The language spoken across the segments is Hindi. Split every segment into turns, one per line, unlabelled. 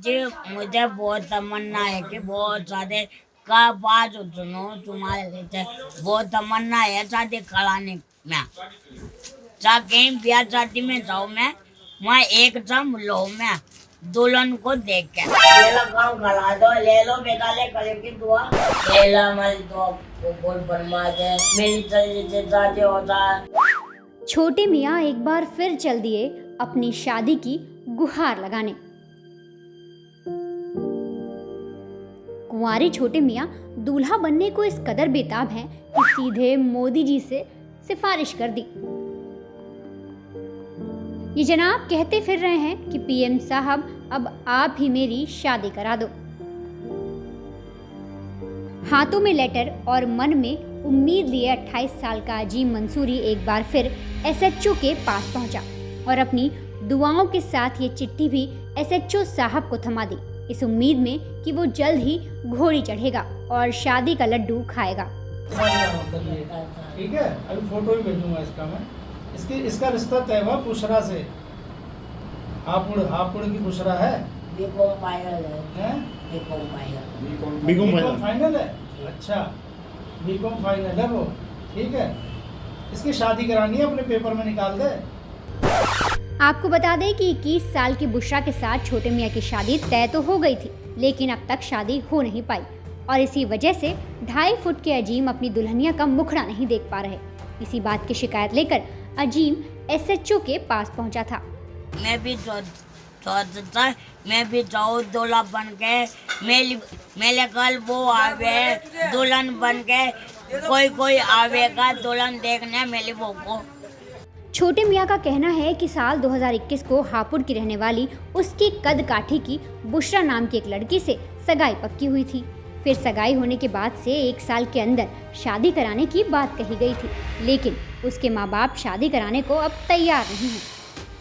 जी मुझे बहुत तमन्ना है कि बहुत सारे का बात सुनो तुम्हारे लिए बहुत तमन्ना है शादी कराने में। कहीं ब्याह शादी में जाऊँ मैं वहाँ एक दम लो मैं दुल्हन को देख के ले लो काम करा दो ले लो बेटा ले करे की दुआ ले लो हमारी दुआ को बोल बनवा दे मेरी चली से शादी होता है।
छोटे मियाँ एक बार फिर चल दिए अपनी शादी की गुहार लगाने। कुंवारे छोटे मियाँ दूल्हा बनने को इस कदर बेताब हैं कि सीधे मोदी जी से सिफारिश कर दी। ये जनाब कहते फिर रहे हैं कि पीएम साहब अब आप ही मेरी शादी करा दो। हाथों में लेटर और मन में उम्मीद लिए 28 साल का अजीम मंसूरी एक बार फिर एसएचओ के पास पहुंचा और अपनी दुआओं के साथ ये चिट्ठी भी एसएचओ साहब को थमा दी, इस उम्मीद में कि वो जल्द ही घोड़ी चढ़ेगा और शादी का लड्डू खाएगा।
ठीक है, अभी फोटो ही भेजूंगा इसका मैं। इसका रिश्ता तय हुआ बुशरा से। हापुड़ की बुशरा है।
बीकॉम फाइनल है।
बीकॉम फाइनल है। अच्छा, बीकॉम फाइनल है वो। ठीक है, इसकी शादी करानी है, अपने पेपर में निकाल दे।
आपको बता दें कि 21 साल की बुशरा के साथ छोटे मियाँ की शादी तय तो हो गई थी, लेकिन अब तक शादी हो नहीं पाई और इसी वजह से 2.5 फुट के अजीम अपनी दुल्हनिया का मुखड़ा नहीं देख पा रहे। इसी बात की शिकायत लेकर अजीम एसएचओ के पास पहुंचा था।
मैं भी जाऊँ दूल्हा बन के मेरे कल वो आवे दुल्हन बन के कोई आवेगा दुल्हन देखने मेरी वो को।
छोटे मियाँ का कहना है कि साल 2021 को हापुड़ की रहने वाली उसकी कद काठी की बुशरा नाम की एक लड़की से सगाई पक्की हुई थी। फिर सगाई होने के बाद से 1 साल के अंदर शादी कराने की बात कही गई थी, लेकिन उसके माँ बाप शादी कराने को अब तैयार नहीं हैं।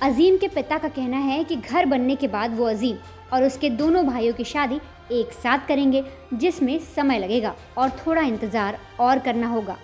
अजीम के पिता का कहना है कि घर बनने के बाद वो अजीम और उसके दोनों भाइयों की शादी एक साथ करेंगे, जिसमें समय लगेगा और थोड़ा इंतज़ार और करना होगा।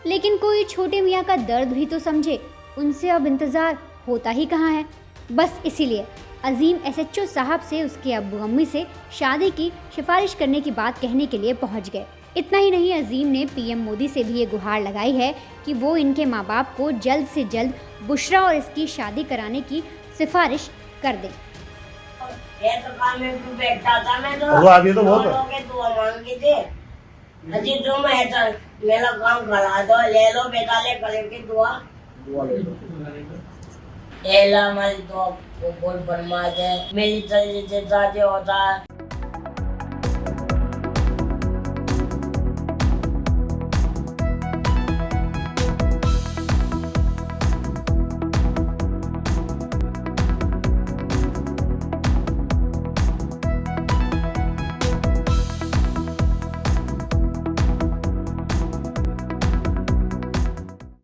लेकिन कोई छोटे मियाँ का दर्द भी तो समझे, उनसे अब इंतज़ार होता ही कहाँ है। बस इसीलिए अजीम एसएचओ साहब से उसके अब्बू अम्मी से शादी की सिफारिश करने की बात कहने के लिए पहुंच गए। इतना ही नहीं, अजीम ने पीएम मोदी से भी ये गुहार लगाई है कि वो इनके माँ बाप को जल्द से जल्द बुशरा और इसकी शादी कराने की सिफारिश कर दें।
ये तो काम में भी बैठा था मैं तो
अभी तो बहुत
है दुआ मांगी थी अजी तुम है तो मेरा काम करा दो ले लो बेटा ले करे की दुआ ले लो हमारी दुआ को बोल बनवा दे मेरी चली से शादी होता है।